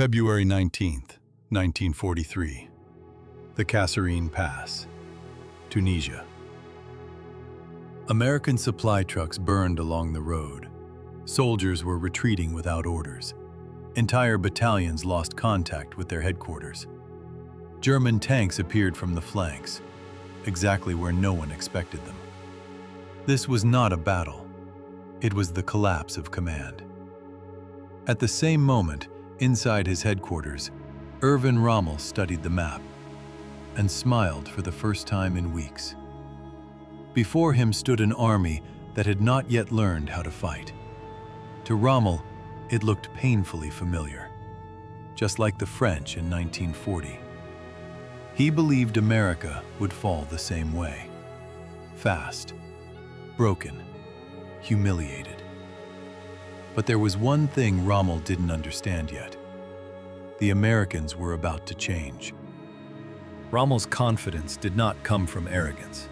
February 19th, 1943. The Kasserine Pass, Tunisia. American supply trucks burned along the road. Soldiers were retreating without orders. Entire battalions lost contact with their headquarters. German tanks appeared from the flanks, exactly where no one expected them. This was not a battle. It was the collapse of command. At the same moment, inside his headquarters, Erwin Rommel studied the map and smiled for the first time in weeks. Before him stood an army that had not yet learned how to fight. To Rommel, it looked painfully familiar, just like the French in 1940. He believed America would fall the same way. Fast, broken, humiliated. But there was one thing Rommel didn't understand yet. The Americans were about to change. Rommel's confidence did not come from arrogance.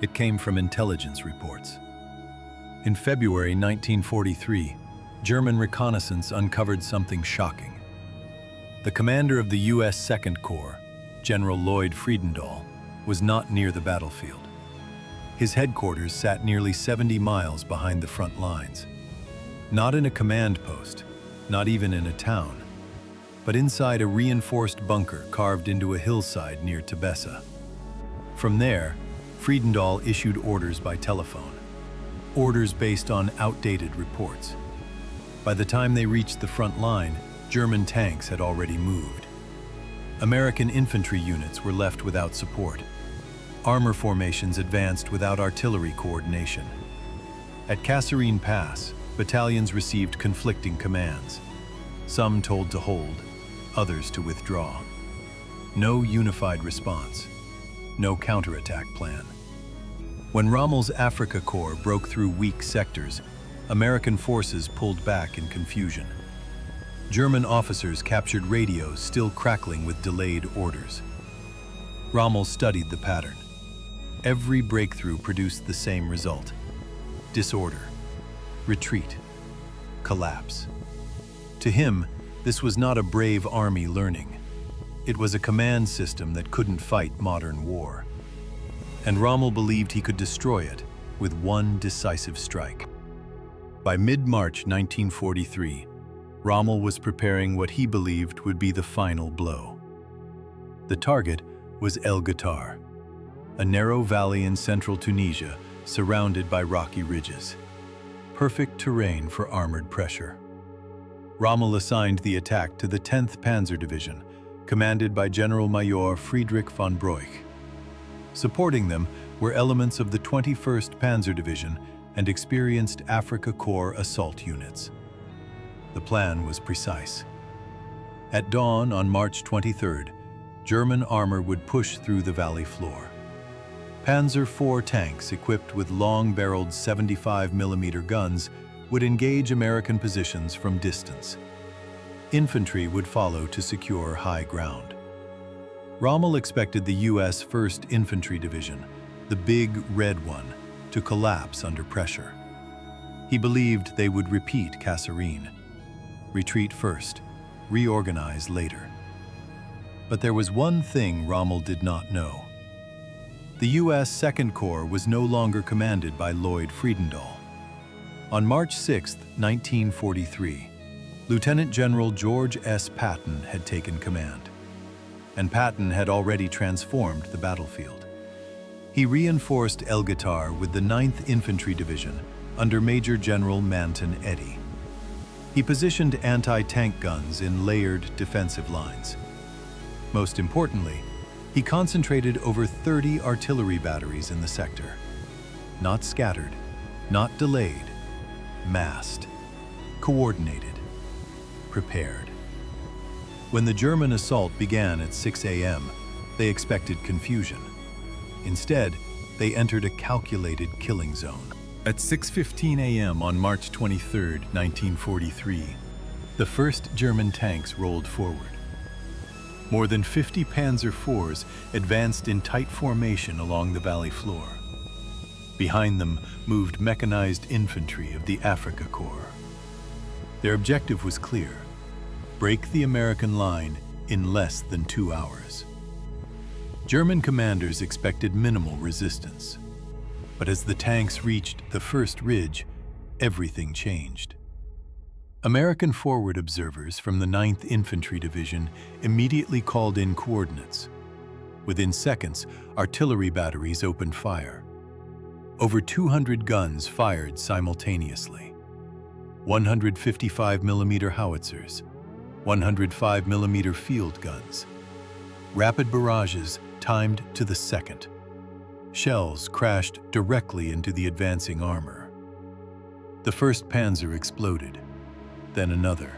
It came from intelligence reports. In February 1943, German reconnaissance uncovered something shocking. The commander of the U.S. Second Corps, General Lloyd Friedendahl, was not near the battlefield. His headquarters sat nearly 70 miles behind the front lines. Not in a command post, not even in a town, but inside a reinforced bunker carved into a hillside near Tebessa. From there, Friedendahl issued orders by telephone, orders based on outdated reports. By the time they reached the front line, German tanks had already moved. American infantry units were left without support. Armor formations advanced without artillery coordination. At Kasserine Pass, battalions received conflicting commands. Some told to hold, others to withdraw. No unified response, no counterattack plan. When Rommel's Africa Corps broke through weak sectors, American forces pulled back in confusion. German officers captured radios still crackling with delayed orders. Rommel studied the pattern. Every breakthrough produced the same result: disorder, retreat, collapse. To him, this was not a brave army learning. It was a command system that couldn't fight modern war. And Rommel believed he could destroy it with one decisive strike. By mid-March 1943, Rommel was preparing what he believed would be the final blow. The target was El Guettar, a narrow valley in central Tunisia surrounded by rocky ridges. Perfect terrain for armored pressure. Rommel assigned the attack to the 10th Panzer Division, commanded by General-Major Friedrich von Broich. Supporting them were elements of the 21st Panzer Division and experienced Africa Corps assault units. The plan was precise. At dawn on March 23rd, German armor would push through the valley floor. Panzer IV tanks equipped with long-barreled 75mm guns would engage American positions from distance. Infantry would follow to secure high ground. Rommel expected the U.S. 1st Infantry Division, the big red one, to collapse under pressure. He believed they would repeat Kasserine. Retreat first, reorganize later. But there was one thing Rommel did not know. The U.S. Second Corps was no longer commanded by Lloyd Friedendahl. On March 6, 1943, Lieutenant General George S. Patton had taken command. And Patton had already transformed the battlefield. He reinforced El Guettar with the 9th Infantry Division under Major General Manton Eddy. He positioned anti-tank guns in layered defensive lines. Most importantly, he concentrated over 30 artillery batteries in the sector. Not scattered, not delayed, massed, coordinated, prepared. When the German assault began at 6 a.m., they expected confusion. Instead, they entered a calculated killing zone. At 6:15 a.m. on March 23, 1943, the first German tanks rolled forward. More than 50 Panzer IVs advanced in tight formation along the valley floor. Behind them moved mechanized infantry of the Africa Corps. Their objective was clear: break the American line in less than 2 hours. German commanders expected minimal resistance, but as the tanks reached the first ridge, everything changed. American forward observers from the 9th Infantry Division immediately called in coordinates. Within seconds, artillery batteries opened fire. Over 200 guns fired simultaneously. 155mm howitzers, 105mm field guns. Rapid barrages timed to the second. Shells crashed directly into the advancing armor. The first panzer exploded, then another,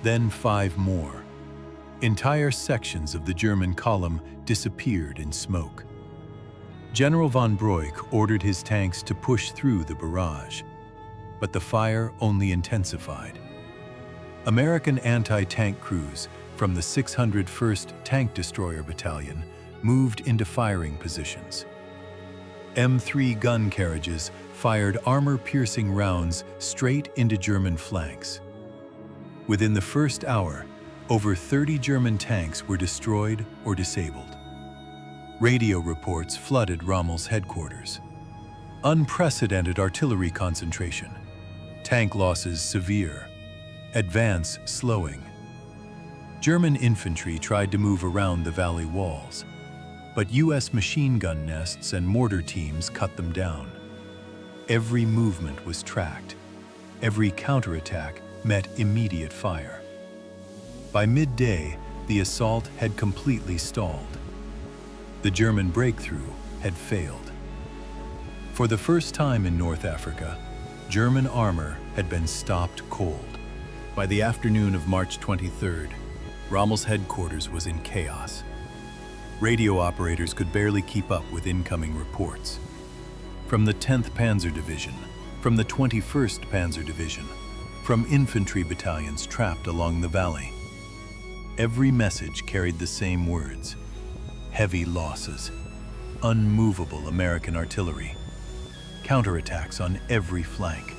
then 5 more. Entire sections of the German column disappeared in smoke. General von Broich ordered his tanks to push through the barrage, but the fire only intensified. American anti-tank crews from the 601st Tank Destroyer Battalion moved into firing positions. M3 gun carriages fired armor-piercing rounds straight into German flanks. Within the first hour, over 30 German tanks were destroyed or disabled. Radio reports flooded Rommel's headquarters. Unprecedented artillery concentration. Tank losses severe. Advance slowing. German infantry tried to move around the valley walls, but U.S. machine gun nests and mortar teams cut them down. Every movement was tracked. Every counterattack met immediate fire. By midday, the assault had completely stalled. The German breakthrough had failed. For the first time in North Africa, German armor had been stopped cold. By the afternoon of March 23rd, Rommel's headquarters was in chaos. Radio operators could barely keep up with incoming reports. From the 10th Panzer Division, from the 21st Panzer Division, from infantry battalions trapped along the valley. Every message carried the same words: heavy losses, unmovable American artillery, counterattacks on every flank.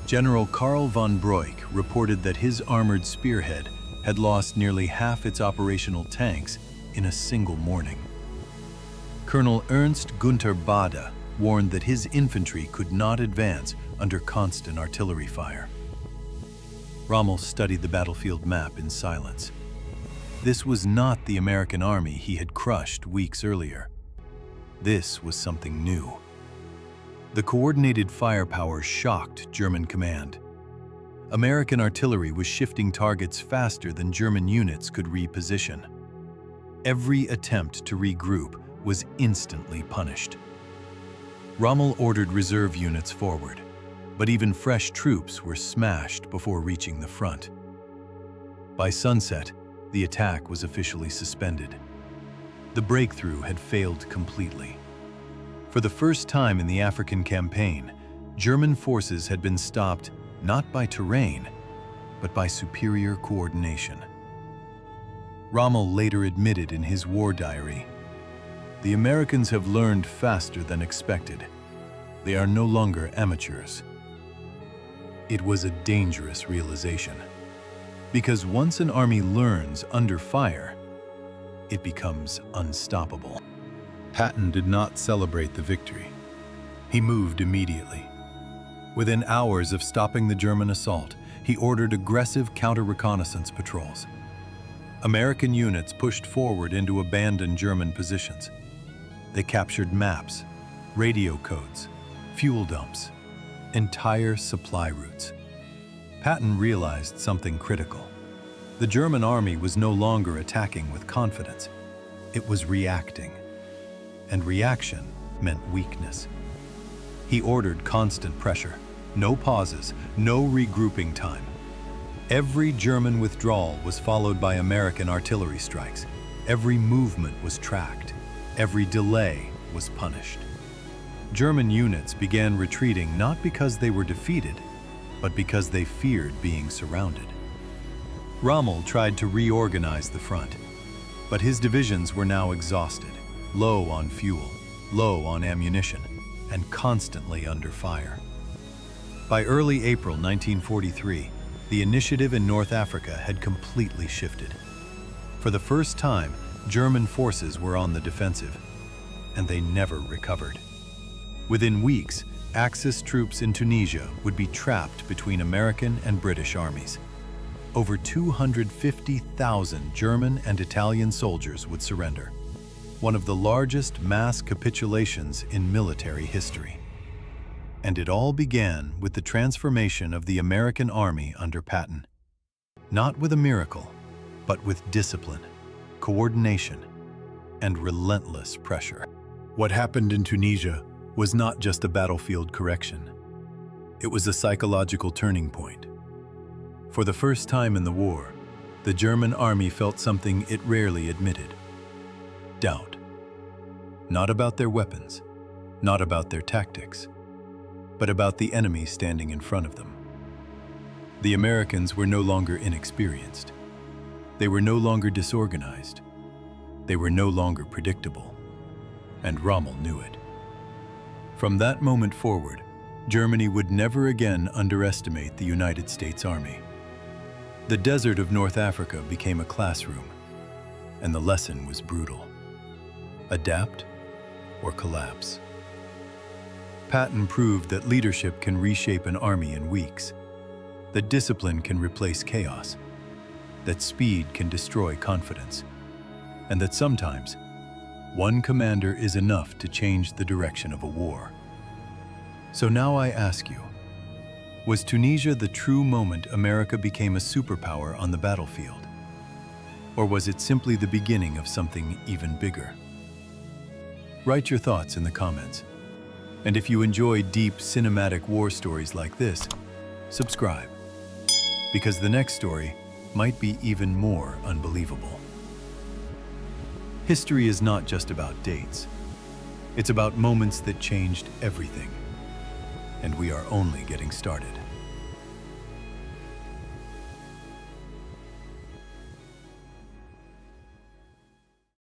General Karl von Broich reported that his armored spearhead had lost nearly half its operational tanks in a single morning. Colonel Ernst Gunther Bade warned that his infantry could not advance under constant artillery fire. Rommel studied the battlefield map in silence. This was not the American army he had crushed weeks earlier. This was something new. The coordinated firepower shocked German command. American artillery was shifting targets faster than German units could reposition. Every attempt to regroup was instantly punished. Rommel ordered reserve units forward, but even fresh troops were smashed before reaching the front. By sunset, the attack was officially suspended. The breakthrough had failed completely. For the first time in the African campaign, German forces had been stopped not by terrain, but by superior coordination. Rommel later admitted in his war diary, "The Americans have learned faster than expected. They are no longer amateurs." It was a dangerous realization, because once an army learns under fire, it becomes unstoppable. Patton did not celebrate the victory. He moved immediately. Within hours of stopping the German assault, he ordered aggressive counter-reconnaissance patrols. American units pushed forward into abandoned German positions. They captured maps, radio codes, fuel dumps, entire supply routes. Patton realized something critical. The German army was no longer attacking with confidence. It was reacting. And reaction meant weakness. He ordered constant pressure, no pauses, no regrouping time. Every German withdrawal was followed by American artillery strikes. Every movement was tracked. Every delay was punished. German units began retreating not because they were defeated, but because they feared being surrounded. Rommel tried to reorganize the front, but his divisions were now exhausted, low on fuel, low on ammunition, and constantly under fire. By early April 1943, the initiative in North Africa had completely shifted. For the first time, German forces were on the defensive, and they never recovered. Within weeks, Axis troops in Tunisia would be trapped between American and British armies. Over 250,000 German and Italian soldiers would surrender, one of the largest mass capitulations in military history. And it all began with the transformation of the American army under Patton. Not with a miracle, but with discipline, coordination, and relentless pressure. What happened in Tunisia was not just a battlefield correction. It was a psychological turning point. For the first time in the war, the German army felt something it rarely admitted: doubt. Not about their weapons, not about their tactics, but about the enemy standing in front of them. The Americans were no longer inexperienced. They were no longer disorganized. They were no longer predictable. And Rommel knew it. From that moment forward, Germany would never again underestimate the United States Army. The desert of North Africa became a classroom, and the lesson was brutal: adapt or collapse. Patton proved that leadership can reshape an army in weeks, that discipline can replace chaos, that speed can destroy confidence, and that sometimes one commander is enough to change the direction of a war. So now I ask you, was Tunisia the true moment America became a superpower on the battlefield? Or was it simply the beginning of something even bigger? Write your thoughts in the comments. And if you enjoy deep cinematic war stories like this, subscribe, because the next story might be even more unbelievable. History is not just about dates. It's about moments that changed everything. And we are only getting started.